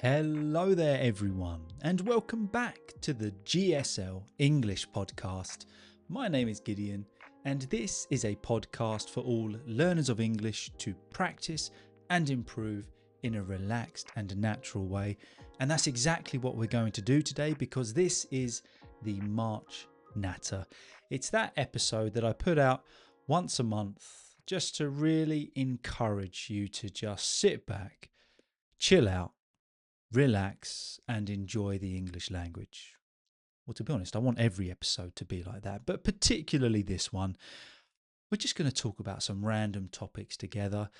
Hello there everyone and welcome back to the GSL-English podcast. My name is Gideon and this is a podcast for all learners of English to practice and improve in a relaxed and natural way. And that's exactly what we're going to do today because this is the March Natter. It's that episode that I put out once a month just to really encourage you to just sit back, chill out, relax and enjoy the English language. Well, to be honest, I want every episode to be like that, but particularly this one. We're just going to talk about some random topics together.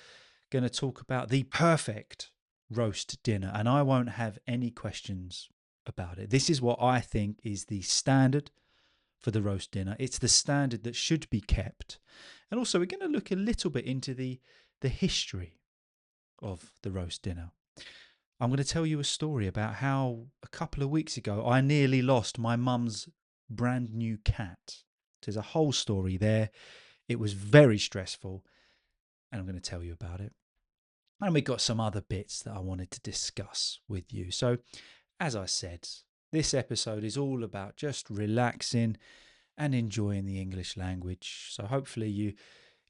Going to talk about the perfect roast dinner, and I won't have any questions about it. This is what I think is the standard for the roast dinner. It's the standard that should be kept. And also we're going to look a little bit into the history of the roast dinner. I'm going to tell you a story about how a couple of weeks ago I nearly lost my mum's brand new cat. There's a whole story there. It was very stressful and I'm going to tell you about it. And we've got some other bits that I wanted to discuss with you. So, as I said, this episode is all about just relaxing and enjoying the English language. So hopefully you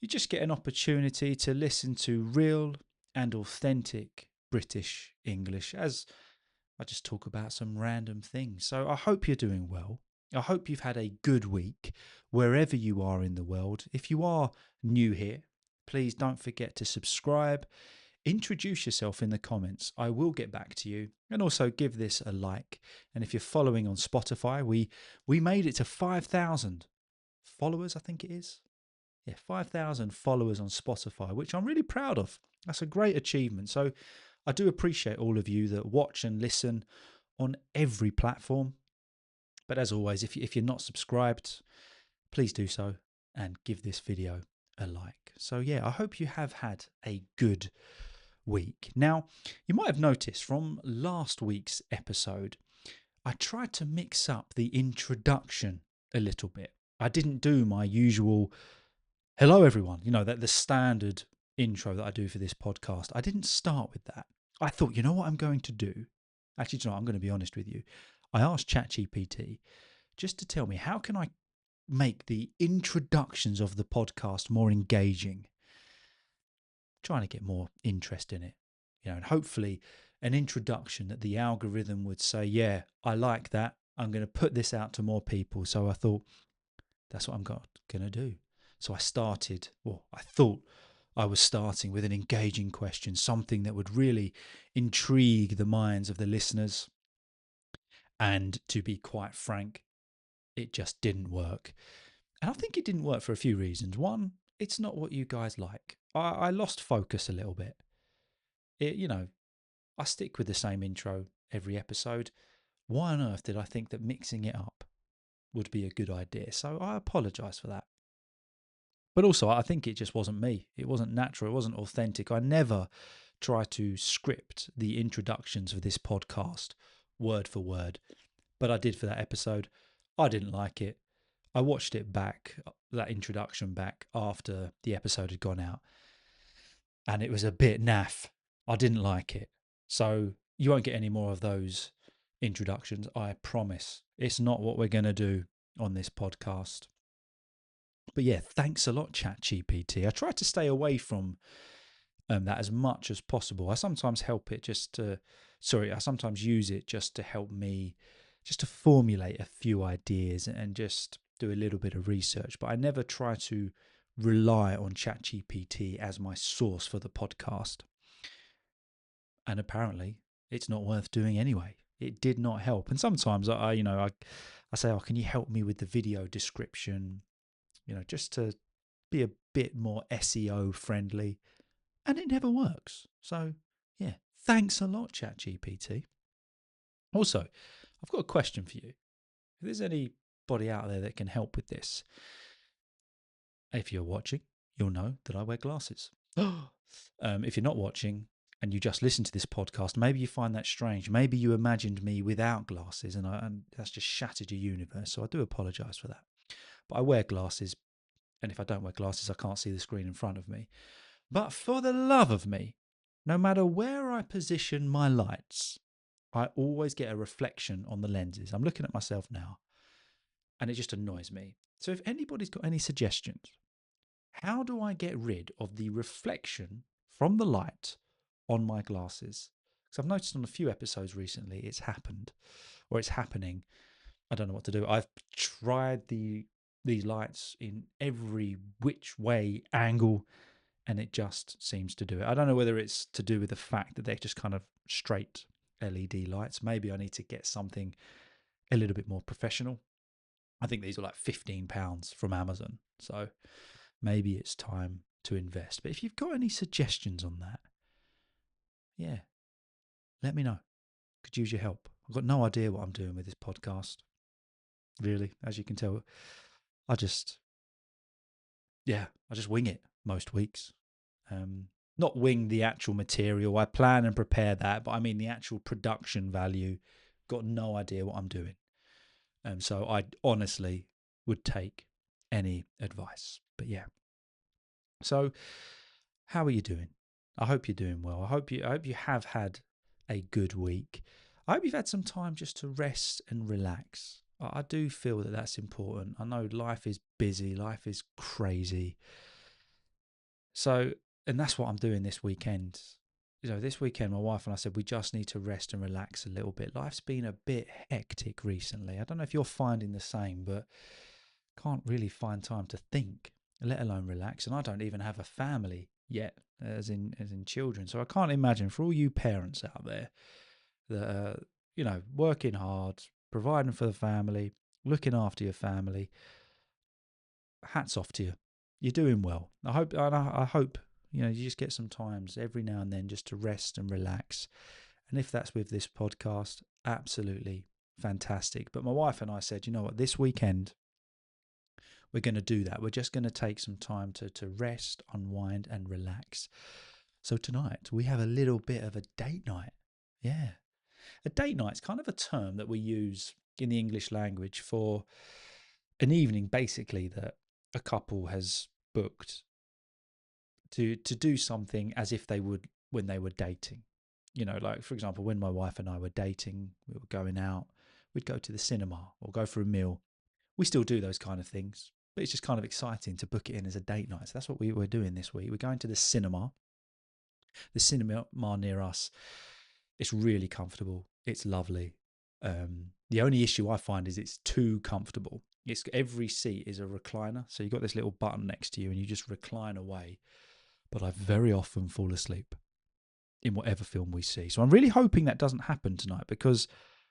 just get an opportunity to listen to real and authentic British English as I just talk about some random things. So I hope you're doing well. I hope you've had a good week wherever you are in the world. If you are new here, please don't forget to subscribe. Introduce yourself in the comments. I will get back to you, and also give this a like. And if you're following on Spotify, we made it to 5,000 followers, I think it is. Yeah, 5,000 followers on Spotify, which I'm really proud of. That's a great achievement. So I do appreciate all of you that watch and listen on every platform. But as always, if you're not subscribed, please do so and give this video a like. So yeah, I hope you have had a good week. Now, you might have noticed from last week's episode, I tried to mix up the introduction a little bit. I didn't do my usual hello everyone, that the standard intro that I do for this podcast. I didn't start with that. I thought, you know what I'm going to do? Actually, I'm going to be honest with you. I asked ChatGPT just to tell me how can I make the introductions of the podcast more engaging, trying to get more interest in it, and hopefully an introduction that the algorithm would say, yeah, I like that. I'm going to put this out to more people. So I thought that's what I'm going to do. So I thought I was starting with an engaging question, something that would really intrigue the minds of the listeners. And to be quite frank, it just didn't work. And I think it didn't work for a few reasons. One, it's not what you guys like. I lost focus a little bit. I stick with the same intro every episode. Why on earth did I think that mixing it up would be a good idea? So I apologise for that. But also, I think it just wasn't me. It wasn't natural. It wasn't authentic. I never try to script the introductions of this podcast word for word. But I did for that episode. I didn't like it. I watched it back, that introduction back after the episode had gone out. And it was a bit naff. I didn't like it. So you won't get any more of those introductions. I promise. It's not what we're going to do on this podcast. But yeah, thanks a lot, ChatGPT. I try to stay away from that as much as possible. I sometimes I sometimes use it just to help me, just to formulate a few ideas and just do a little bit of research. But I never try to rely on ChatGPT as my source for the podcast. And apparently, it's not worth doing anyway. It did not help. And sometimes I say, oh, can you help me with the video description? Just to be a bit more SEO friendly, and it never works. So yeah, thanks a lot, ChatGPT. Also, I've got a question for you. If there's anybody out there that can help with this, if you're watching, you'll know that I wear glasses. If you're not watching and you just listen to this podcast, maybe you find that strange. Maybe you imagined me without glasses and that's just shattered your universe. So I do apologise for that. But I wear glasses, and if I don't wear glasses, I can't see the screen in front of me. But for the love of me, no matter where I position my lights, I always get a reflection on the lenses. I'm looking at myself now, and it just annoys me. So if anybody's got any suggestions, how do I get rid of the reflection from the light on my glasses? Because I've noticed on a few episodes recently it's happened, or it's happening. I don't know what to do. I've tried these lights in every which way angle, and it just seems to do it. I don't know whether it's to do with the fact that they're just kind of straight LED lights. Maybe I need to get something a little bit more professional. I think these are like £15 from Amazon. So maybe it's time to invest. But if you've got any suggestions on that, yeah, let me know. Could use your help. I've got no idea what I'm doing with this podcast. Really, as you can tell, I just wing it most weeks. Not wing the actual material. I plan and prepare that, but I mean the actual production value. Got no idea what I'm doing. So I honestly would take any advice. But yeah. So how are you doing? I hope you're doing well. I hope you have had a good week. I hope you've had some time just to rest and relax. I do feel that that's important. I know life is busy, life is crazy. So, and that's what I'm doing this weekend. This weekend, my wife and I said we just need to rest and relax a little bit. Life's been a bit hectic recently. I don't know if you're finding the same, but can't really find time to think, let alone relax. And I don't even have a family yet, as in children. So I can't imagine for all you parents out there that are, working hard, providing for the family, looking after your family. Hats off to you. You're doing well. I hope you just get some times every now and then just to rest and relax. And if that's with this podcast, absolutely fantastic. But my wife and I said, you know what, this weekend we're going to do that. We're just going to take some time to rest, unwind, and relax. So tonight we have a little bit of a date night. Yeah. A date night is kind of a term that we use in the English language for an evening, basically, that a couple has booked to do something as if they would when they were dating. Like, for example, when my wife and I were dating, we were going out, we'd go to the cinema or go for a meal. We still do those kind of things, but it's just kind of exciting to book it in as a date night. So that's what we're doing this week. We're going to the cinema near us. It's really comfortable. It's lovely. The only issue I find is it's too comfortable. Every seat is a recliner. So you've got this little button next to you and you just recline away. But I very often fall asleep in whatever film we see. So I'm really hoping that doesn't happen tonight, because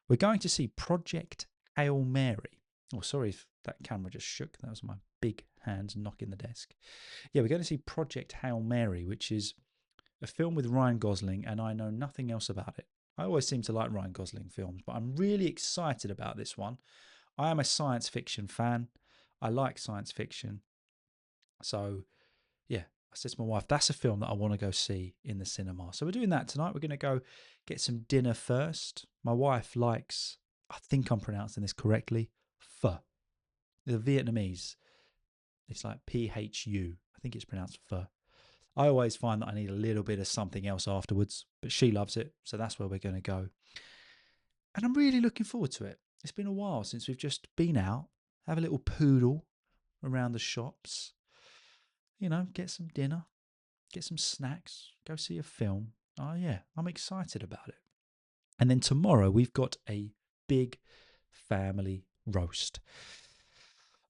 we're going to see Project Hail Mary. Oh, sorry if that camera just shook. That was my big hands knocking the desk. Yeah, we're going to see Project Hail Mary, which is a film with Ryan Gosling, and I know nothing else about it. I always seem to like Ryan Gosling films, but I'm really excited about this one. I am a science fiction fan. I like science fiction. So, yeah, I said to my wife, that's a film that I want to go see in the cinema. So we're doing that tonight. We're going to go get some dinner first. My wife likes, I think I'm pronouncing this correctly, pho. The Vietnamese. It's like Phu. I think it's pronounced pho. I always find that I need a little bit of something else afterwards, but she loves it. So that's where we're going to go. And I'm really looking forward to it. It's been a while since we've just been out, have a little poodle around the shops, get some dinner, get some snacks, go see a film. Oh, yeah, I'm excited about it. And then tomorrow we've got a big family roast.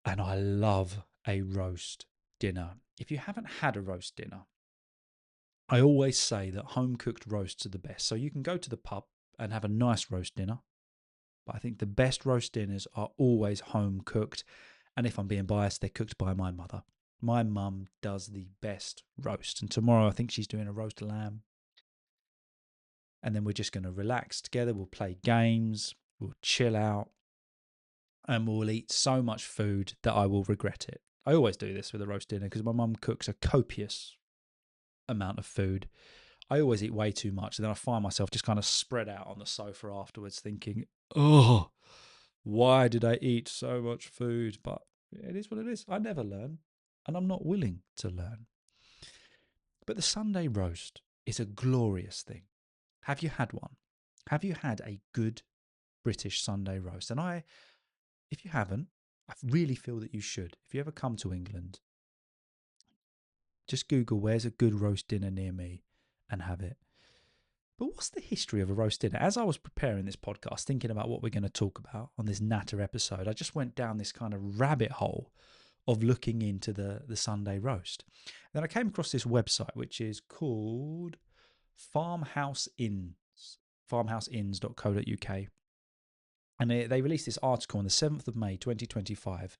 And I love a roast dinner. If you haven't had a roast dinner, I always say that home-cooked roasts are the best. So you can go to the pub and have a nice roast dinner, but I think the best roast dinners are always home-cooked. And if I'm being biased, they're cooked by my mother. My mum does the best roast. And tomorrow I think she's doing a roast lamb. And then we're just going to relax together. We'll play games. We'll chill out. And we'll eat so much food that I will regret it. I always do this with a roast dinner because my mum cooks a copious amount of food. I always eat way too much, and then I find myself just kind of spread out on the sofa afterwards thinking, oh, why did I eat so much food? But it is what it is. I never learn, and I'm not willing to learn. But the Sunday roast is a glorious thing. Have you had one? Have you had a good British Sunday roast? And if you haven't, I really feel that you should. If you ever come to England, just Google where's a good roast dinner near me and have it. But what's the history of a roast dinner? As I was preparing this podcast, thinking about what we're going to talk about on this Natter episode, I just went down this kind of rabbit hole of looking into the Sunday roast. Then I came across this website, which is called Farmhouse Inns, farmhouseinns.co.uk. And they released this article on the 7th of May 2025,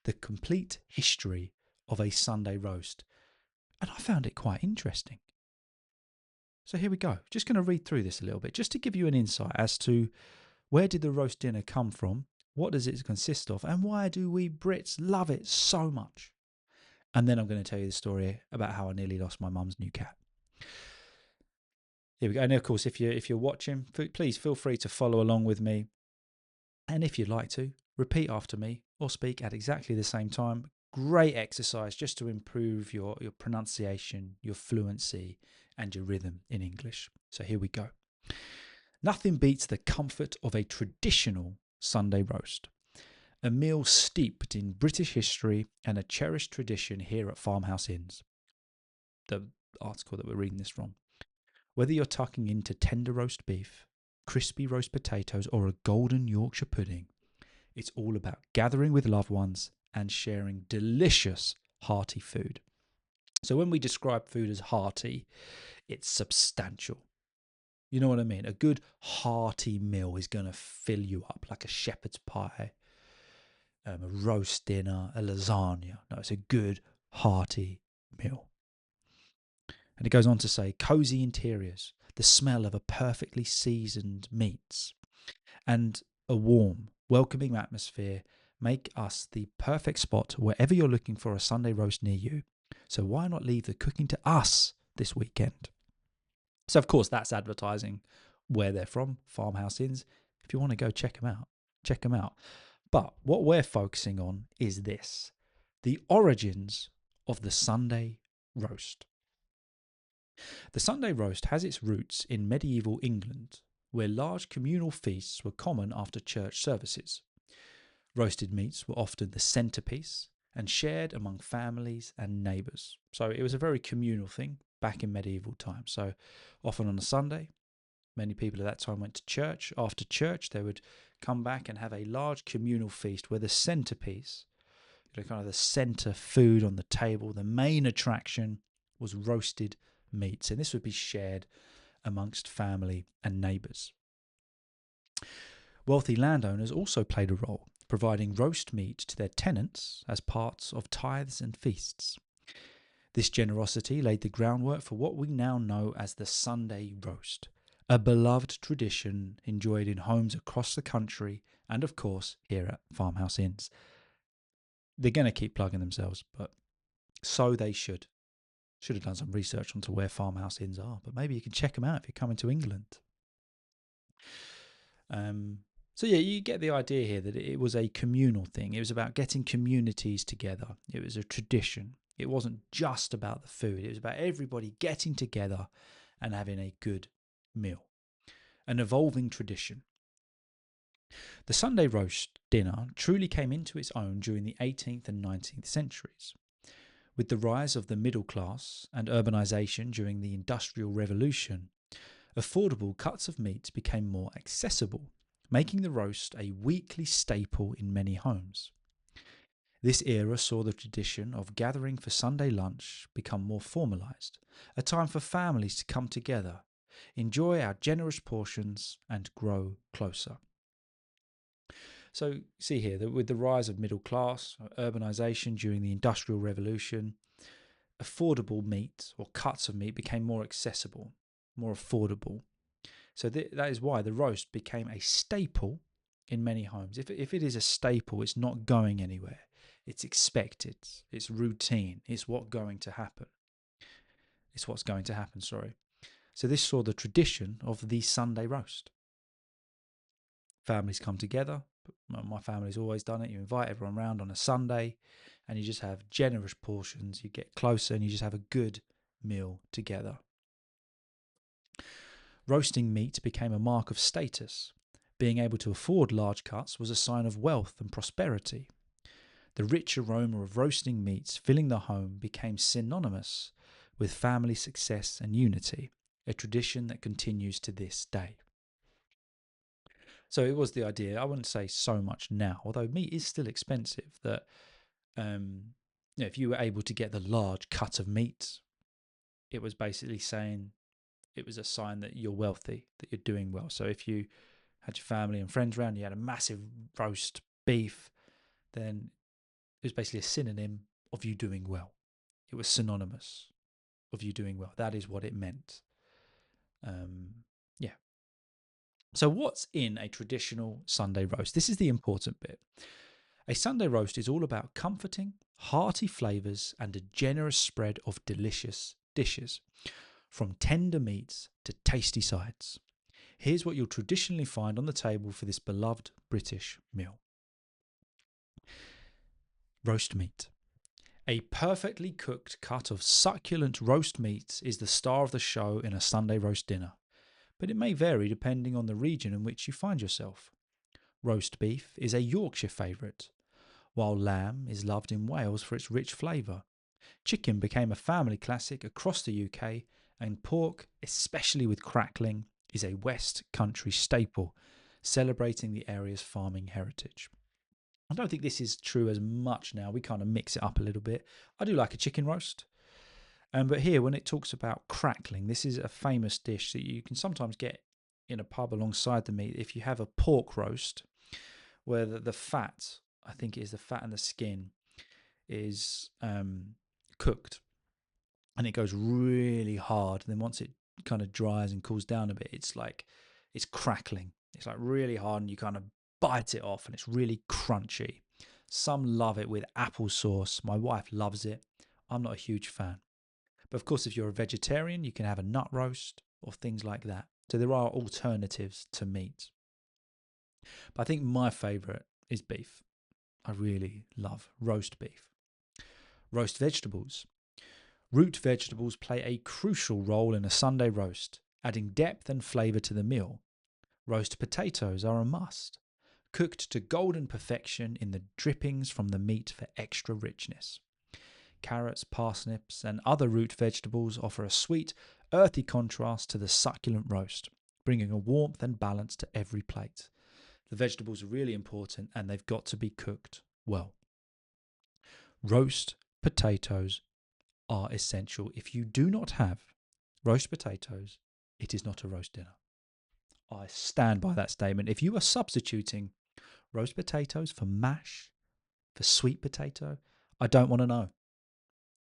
The Complete History of a Sunday Roast. And I found it quite interesting. So here we go. Just going to read through this a little bit, just to give you an insight as to where did the roast dinner come from, what does it consist of, and why do we Brits love it so much? And then I'm going to tell you the story about how I nearly lost my mum's new cat. Here we go. And of course, if you're watching, please feel free to follow along with me. And if you'd like to, repeat after me or speak at exactly the same time. Great exercise just to improve your pronunciation, your fluency, and your rhythm in English. So here we go. Nothing beats the comfort of a traditional Sunday roast, a meal steeped in British history and a cherished tradition here at Farmhouse Inns. The article that we're reading this from. Whether you're tucking into tender roast beef, crispy roast potatoes, or a golden Yorkshire pudding, it's all about gathering with loved ones and sharing delicious, hearty food. So when we describe food as hearty, it's substantial. You know what I mean? A good hearty meal is going to fill you up, like a shepherd's pie, a roast dinner, a lasagna. No, it's a good hearty meal. And it goes on to say, cosy interiors, the smell of a perfectly seasoned meats, and a warm, welcoming atmosphere make us the perfect spot wherever you're looking for a Sunday roast near you. So why not leave the cooking to us this weekend? So, of course, that's advertising where they're from, Farmhouse Inns. If you want to go check them out, check them out. But what we're focusing on is this, the origins of the Sunday roast. The Sunday roast has its roots in medieval England, where large communal feasts were common after church services. Roasted meats were often the centrepiece and shared among families and neighbours. So it was a very communal thing back in medieval times. So often on a Sunday, many people at that time went to church. After church, they would come back and have a large communal feast where the centrepiece, kind of the centre food on the table, the main attraction was roasted meats. And this would be shared amongst family and neighbours. Wealthy landowners also played a role, providing roast meat to their tenants as parts of tithes and feasts. This generosity laid the groundwork for what we now know as the Sunday roast, a beloved tradition enjoyed in homes across the country and, of course, here at Farmhouse Inns. They're going to keep plugging themselves, but so they should. Should have done some research onto where Farmhouse Inns are, but maybe you can check them out if you're coming to England. So yeah, you get the idea here that it was a communal thing. It was about getting communities together. It was a tradition. It wasn't just about the food. It was about everybody getting together and having a good meal. An evolving tradition. The Sunday roast dinner truly came into its own during the 18th and 19th centuries. With the rise of the middle class and urbanisation during the Industrial Revolution, affordable cuts of meat became more accessible, making the roast a weekly staple in many homes. This era saw the tradition of gathering for Sunday lunch become more formalised, a time for families to come together, enjoy our generous portions, and grow closer. So, see here that with the rise of middle class, urbanisation during the Industrial Revolution, affordable meat or cuts of meat became more accessible, more affordable. So that is why the roast became a staple in many homes. If it is a staple, it's not going anywhere. It's expected. It's routine. It's what's going to happen. Sorry. So this saw the tradition of the Sunday roast. Families come together. My family's always done it. You invite everyone round on a Sunday and you just have generous portions. You get closer and you just have a good meal together. Roasting meat became a mark of status. Being able to afford large cuts was a sign of wealth and prosperity. The rich aroma of roasting meats filling the home became synonymous with family success and unity, a tradition that continues to this day. So it was the idea, I wouldn't say so much now, although meat is still expensive, that if you were able to get the large cut of meat, it was basically saying it was a sign that you're wealthy, that you're doing well. So if you had your family and friends around, you had a massive roast beef, then it was basically a synonym of you doing well. It was synonymous of you doing well. That is what it meant. Yeah. So what's in a traditional Sunday roast? This is the important bit. A Sunday roast is all about comforting, hearty flavours and a generous spread of delicious dishes, from tender meats to tasty sides. Here's what you'll traditionally find on the table for this beloved British meal. Roast meat. A perfectly cooked cut of succulent roast meat is the star of the show in a Sunday roast dinner, but it may vary depending on the region in which you find yourself. Roast beef is a Yorkshire favourite, while lamb is loved in Wales for its rich flavour. Chicken became a family classic across the UK, and pork, especially with crackling, is a West Country staple, celebrating the area's farming heritage. I don't think this is true as much now. We kind of mix it up a little bit. I do like a chicken roast. But here, when it talks about crackling, this is a famous dish that you can sometimes get in a pub alongside the meat. If you have a pork roast, where the fat, I think it is the fat and the skin, is cooked, and it goes really hard. And then once it kind of dries and cools down a bit, it's crackling. It's like really hard, and you kind of bite it off, and it's really crunchy. Some love it with applesauce. My wife loves it. I'm not a huge fan. But of course, if you're a vegetarian, you can have a nut roast or things like that. So there are alternatives to meat. But I think my favourite is beef. I really love roast beef. Roast vegetables. Root vegetables play a crucial role in a Sunday roast, adding depth and flavour to the meal. Roast potatoes are a must, cooked to golden perfection in the drippings from the meat for extra richness. Carrots, parsnips, and other root vegetables offer a sweet, earthy contrast to the succulent roast, bringing a warmth and balance to every plate. The vegetables are really important, and they've got to be cooked well. Roast potatoes are essential. If you do not have roast potatoes, it is not a roast dinner. I stand by that statement. If you are substituting roast potatoes for mash, for sweet potato, I don't want to know.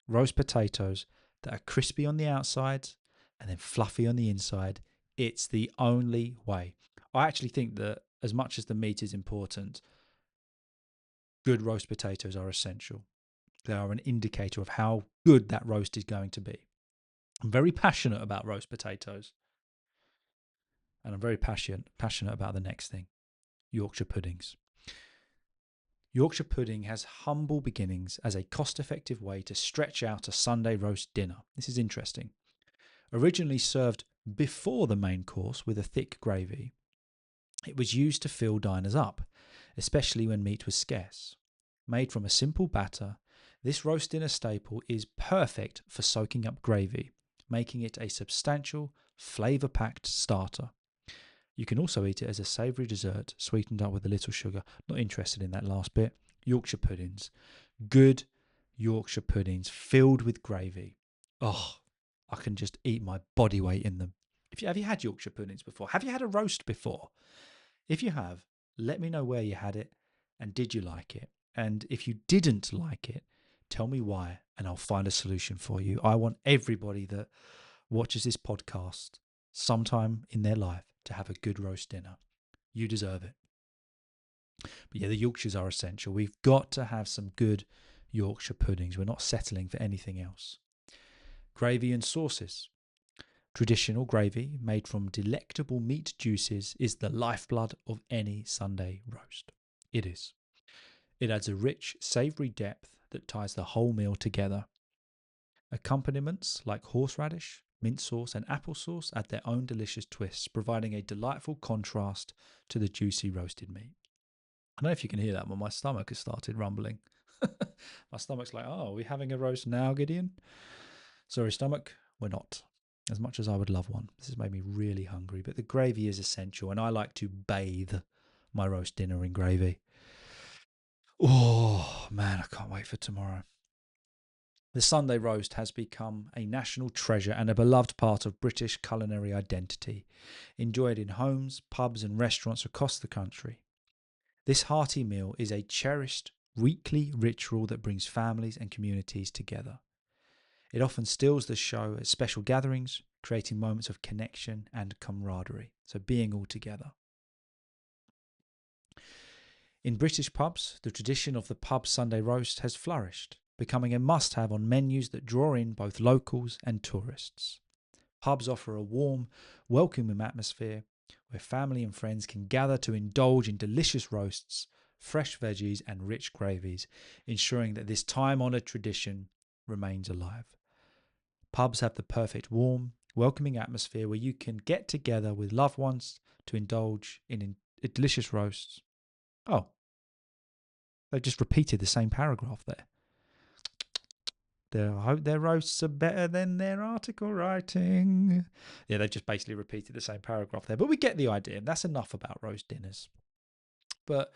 Roast potatoes that are crispy on the outside and then fluffy on the inside, it's the only way. I actually think that as much as the meat is important, good roast potatoes are essential. They are an indicator of how good that roast is going to be. I'm very passionate about roast potatoes. And I'm very passionate about the next thing, Yorkshire puddings. Yorkshire pudding has humble beginnings as a cost-effective way to stretch out a Sunday roast dinner. This is interesting. Originally served before the main course with a thick gravy, it was used to fill diners up, especially when meat was scarce. Made from a simple batter, this roast dinner staple is perfect for soaking up gravy, making it a substantial, flavour-packed starter. You can also eat it as a savoury dessert, sweetened up with a little sugar. Not interested in that last bit. Yorkshire puddings. Good Yorkshire puddings filled with gravy. Oh, I can just eat my body weight in them. Have you had Yorkshire puddings before? Have you had a roast before? If you have, let me know where you had it and did you like it? And if you didn't like it, tell me why and I'll find a solution for you. I want everybody that watches this podcast sometime in their life to have a good roast dinner. You deserve it. But yeah, the Yorkshires are essential. We've got to have some good Yorkshire puddings. We're not settling for anything else. Gravy and sauces. Traditional gravy made from delectable meat juices is the lifeblood of any Sunday roast. It is. It adds a rich, savoury depth that ties the whole meal together. Accompaniments like horseradish, mint sauce, and applesauce add their own delicious twists, providing a delightful contrast to the juicy roasted meat. I don't know if you can hear that, but my stomach has started rumbling. My stomach's like, oh, are we having a roast now, Gideon? Sorry, stomach, we're not. As much as I would love one. This has made me really hungry, but the gravy is essential, and I like to bathe my roast dinner in gravy. Oh, man, I can't wait for tomorrow. The Sunday roast has become a national treasure and a beloved part of British culinary identity, enjoyed in homes, pubs, and restaurants across the country. This hearty meal is a cherished weekly ritual that brings families and communities together. It often steals the show at special gatherings, creating moments of connection and camaraderie, so being all together. In British pubs, the tradition of the pub Sunday roast has flourished, becoming a must-have on menus that draw in both locals and tourists. Pubs offer a warm, welcoming atmosphere where family and friends can gather to indulge in delicious roasts, fresh veggies, and rich gravies, ensuring that this time-honoured tradition remains alive. Pubs have the perfect warm, welcoming atmosphere where you can get together with loved ones to indulge in delicious roasts. Oh, they've just repeated the same paragraph there. I hope their roasts are better than their article writing. Yeah, they've just basically repeated the same paragraph there. But we get the idea. That's enough about roast dinners. But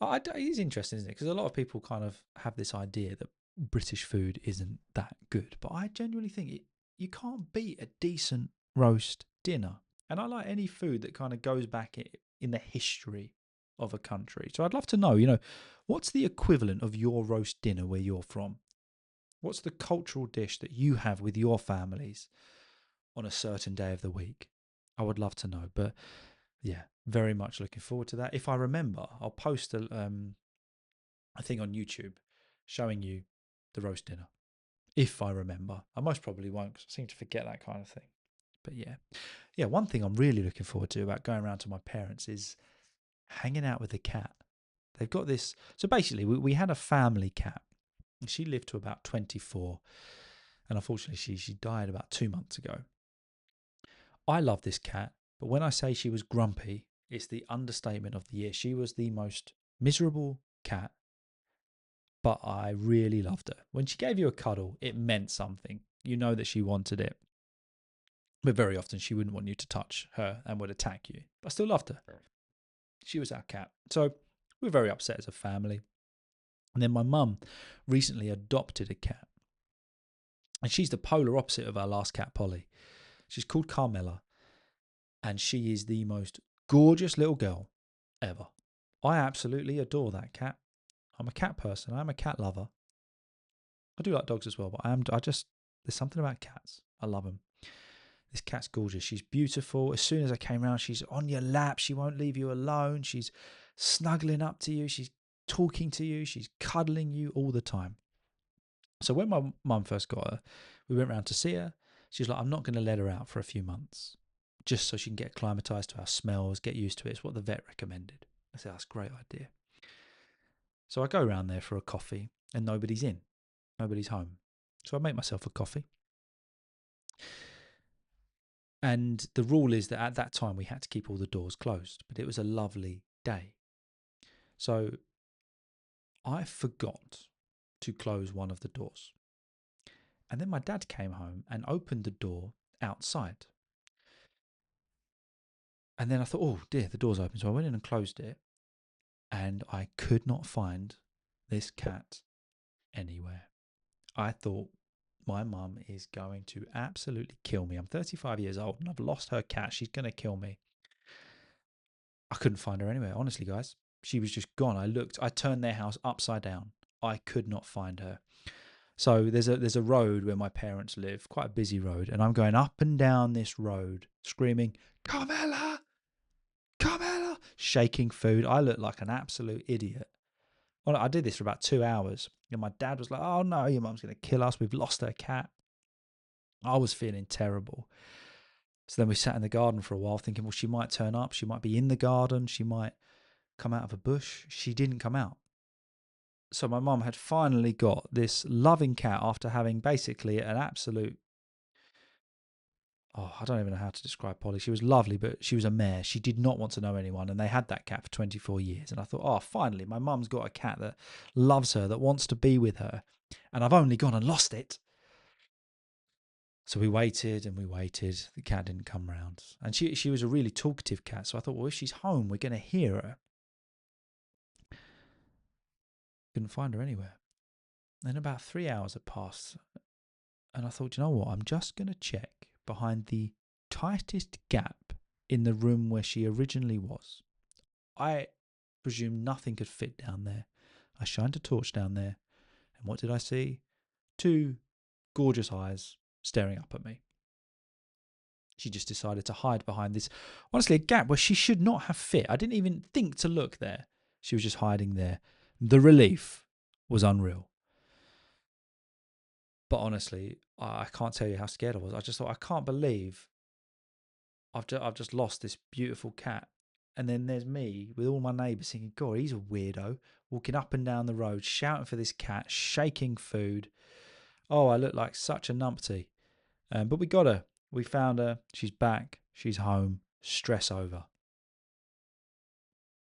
it is interesting, isn't it? Because a lot of people kind of have this idea that British food isn't that good. But I genuinely think you can't beat a decent roast dinner. And I like any food that kind of goes back in the history of a country. So I'd love to know, what's the equivalent of your roast dinner where you're from? What's the cultural dish that you have with your families on a certain day of the week? I would love to know. But yeah, very much looking forward to that. If I remember, I'll post a thing on YouTube showing you the roast dinner. If I remember. I most probably won't because I seem to forget that kind of thing. But yeah, one thing I'm really looking forward to about going around to my parents is hanging out with the cat. They've got this. So basically, we had a family cat. She lived to about 24, and unfortunately she died about 2 months ago. I love this cat, but when I say she was grumpy, it's the understatement of the year. She was the most miserable cat, but I really loved her. When she gave you a cuddle, it meant something. You know that she wanted it. But very often she wouldn't want you to touch her and would attack you. But I still loved her. She was our cat. So we were very upset as a family. And then my mum recently adopted a cat. And she's the polar opposite of our last cat, Polly. She's called Carmela. And she is the most gorgeous little girl ever. I absolutely adore that cat. I'm a cat person. I'm a cat lover. I do like dogs as well, but there's something about cats. I love them. This cat's gorgeous. She's beautiful. As soon as I came around, she's on your lap. She won't leave you alone. She's snuggling up to you. She's talking to you. She's cuddling you all the time. So when my mum first got her, we went round to see her. She was like, I'm not going to let her out for a few months, just so she can get acclimatized to our smells, get used to it. It's what the vet recommended. I said, that's a great idea. So I go around there for a coffee and nobody's in. Nobody's home. So I make myself a coffee. And the rule is that at that time we had to keep all the doors closed, but it was a lovely day. So I forgot to close one of the doors. And then my dad came home and opened the door outside. And then I thought, oh dear, the door's open. So I went in and closed it. And I could not find this cat anywhere. I thought, my mum is going to absolutely kill me. I'm 35 years old and I've lost her cat. She's going to kill me. I couldn't find her anywhere. Honestly, guys, she was just gone. I turned their house upside down. I could not find her. So there's a road where my parents live, quite a busy road. And I'm going up and down this road screaming, Carmela, Carmela, shaking food. I look like an absolute idiot. Well, I did this for about 2 hours. And my dad was like, oh no, your mum's going to kill us. We've lost her cat. I was feeling terrible. So then we sat in the garden for a while thinking, well, she might turn up. She might be in the garden. She might come out of a bush. She didn't come out. So my mum had finally got this loving cat after having basically an absolute I don't even know how to describe Polly. She was lovely, but she was a mare. She did not want to know anyone, and they had that cat for 24 years. And I thought, oh, finally, my mum's got a cat that loves her, that wants to be with her, and I've only gone and lost it. So we waited and we waited. The cat didn't come round. And she was a really talkative cat, so I thought, well, if she's home, we're going to hear her. Couldn't find her anywhere. Then about 3 hours had passed, and I thought, you know what, I'm just going to check behind the tightest gap in the room where she originally was. I presumed nothing could fit down there. I shined a torch down there, and what did I see? 2 gorgeous eyes staring up at me. She just decided to hide behind this, honestly, a gap where she should not have fit. I didn't even think to look there. She was just hiding there. The relief was unreal. But honestly, I can't tell you how scared I was. I just thought, I can't believe I've just lost this beautiful cat. And then there's me with all my neighbours thinking, God, he's a weirdo, walking up and down the road, shouting for this cat, shaking food. Oh, I look like such a numpty. But we got her. We found her. She's back. She's home. Stress over.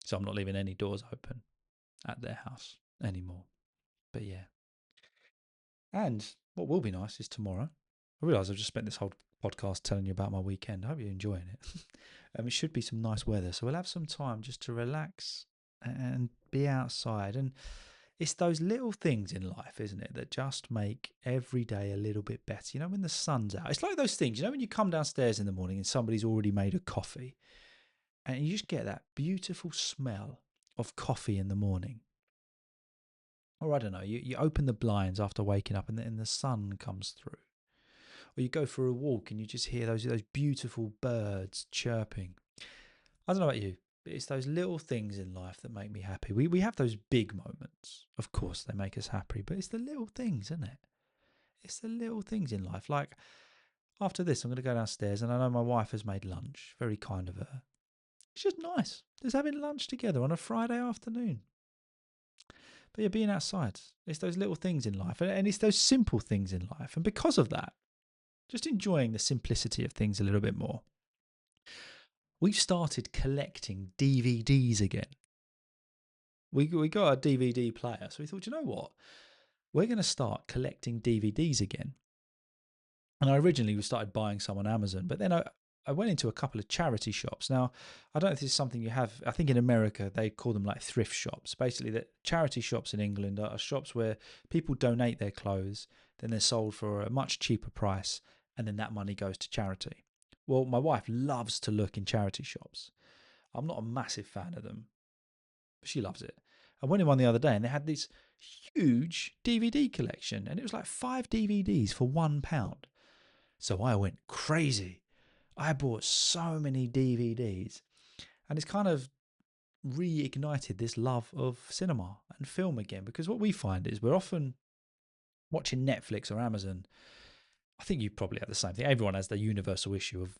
So I'm not leaving any doors open at their house anymore. But yeah. And what will be nice is tomorrow. I realise I've just spent this whole podcast telling you about my weekend. I hope you're enjoying it. It should be some nice weather. So we'll have some time just to relax and be outside. And it's those little things in life, isn't it, that just make every day a little bit better. You know, when the sun's out, it's like those things, you know, when you come downstairs in the morning and somebody's already made a coffee and you just get that beautiful smell of coffee in the morning. Or I don't know, you open the blinds after waking up and the sun comes through. Or you go for a walk and you just hear those beautiful birds chirping. I don't know about you, but it's those little things in life that make me happy. We have those big moments. Of course, they make us happy, but it's the little things, isn't it? It's the little things in life. Like after this, I'm going to go downstairs and I know my wife has made lunch. Very kind of her. It's just nice. Just having lunch together on a Friday afternoon. But yeah, being outside, it's those little things in life. And it's those simple things in life. And because of that, just enjoying the simplicity of things a little bit more. We've started collecting DVDs again. We got a DVD player, so we thought, you know what? We're going to start collecting DVDs again. And I originally started buying some on Amazon, but then I went into a couple of charity shops. Now, I don't know if this is something you have. I think in America, they call them like thrift shops. Basically, the charity shops in England are shops where people donate their clothes, then they're sold for a much cheaper price, and then that money goes to charity. Well, my wife loves to look in charity shops. I'm not a massive fan of them, but she loves it. I went in one the other day and they had this huge DVD collection, and it was like 5 DVDs for £1. So I went crazy. I bought so many DVDs, and it's kind of reignited this love of cinema and film again, because what we find is we're often watching Netflix or Amazon. I think you probably have the same thing. Everyone has the universal issue of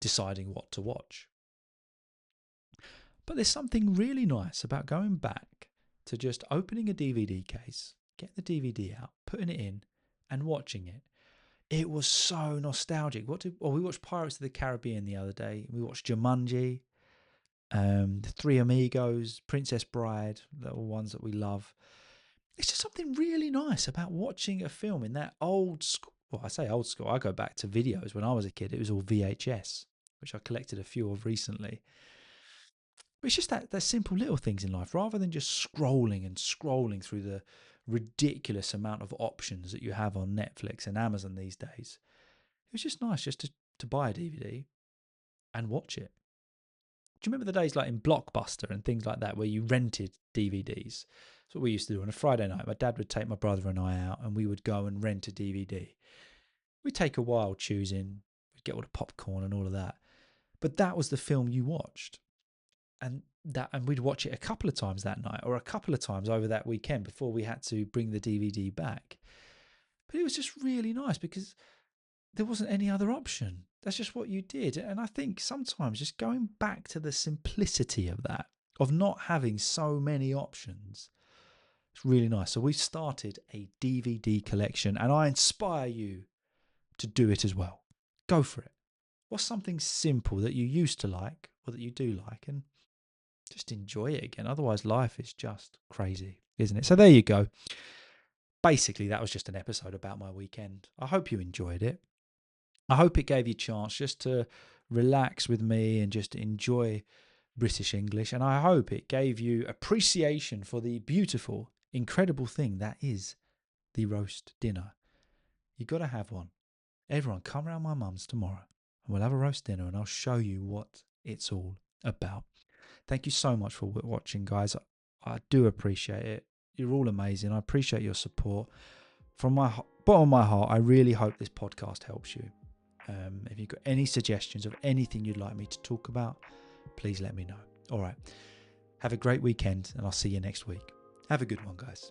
deciding what to watch. But there's something really nice about going back to just opening a DVD case, getting the DVD out, putting it in, and watching it. It was so nostalgic. We watched Pirates of the Caribbean the other day. We watched Jumanji, The Three Amigos, Princess Bride, the all ones that we love. It's just something really nice about watching a film in that old school. Well, I say old school. I go back to videos when I was a kid. It was all VHS, which I collected a few of recently. But it's just that simple little things in life, rather than just scrolling and scrolling through the ridiculous amount of options that you have on Netflix and Amazon these days. It was just nice just to buy a DVD and watch it. Do you remember the days like in Blockbuster and things like that where you rented DVDs? That's what we used to do on a Friday night. My dad would take my brother and I out and we would go and rent a DVD. We'd take a while choosing, we'd get all the popcorn and all of that. But that was the film you watched. And we'd watch it a couple of times that night or a couple of times over that weekend before we had to bring the DVD back. But it was just really nice because there wasn't any other option. That's just what you did. And I think sometimes just going back to the simplicity of that, of not having so many options, it's really nice. So we've started a DVD collection and I inspire you to do it as well. Go for it. What's something simple that you used to like or that you do like, and just enjoy it again. Otherwise, life is just crazy, isn't it? So there you go. Basically, that was just an episode about my weekend. I hope you enjoyed it. I hope it gave you a chance just to relax with me and just enjoy British English. And I hope it gave you appreciation for the beautiful, incredible thing that is the roast dinner. You got to have one. Everyone, come round my mum's tomorrow and we'll have a roast dinner and I'll show you what it's all about. Thank you so much for watching, guys. I do appreciate it. You're all amazing. I appreciate your support. From my bottom of my heart, I really hope this podcast helps you. If you've got any suggestions of anything you'd like me to talk about, please let me know. All right. Have a great weekend and I'll see you next week. Have a good one, guys.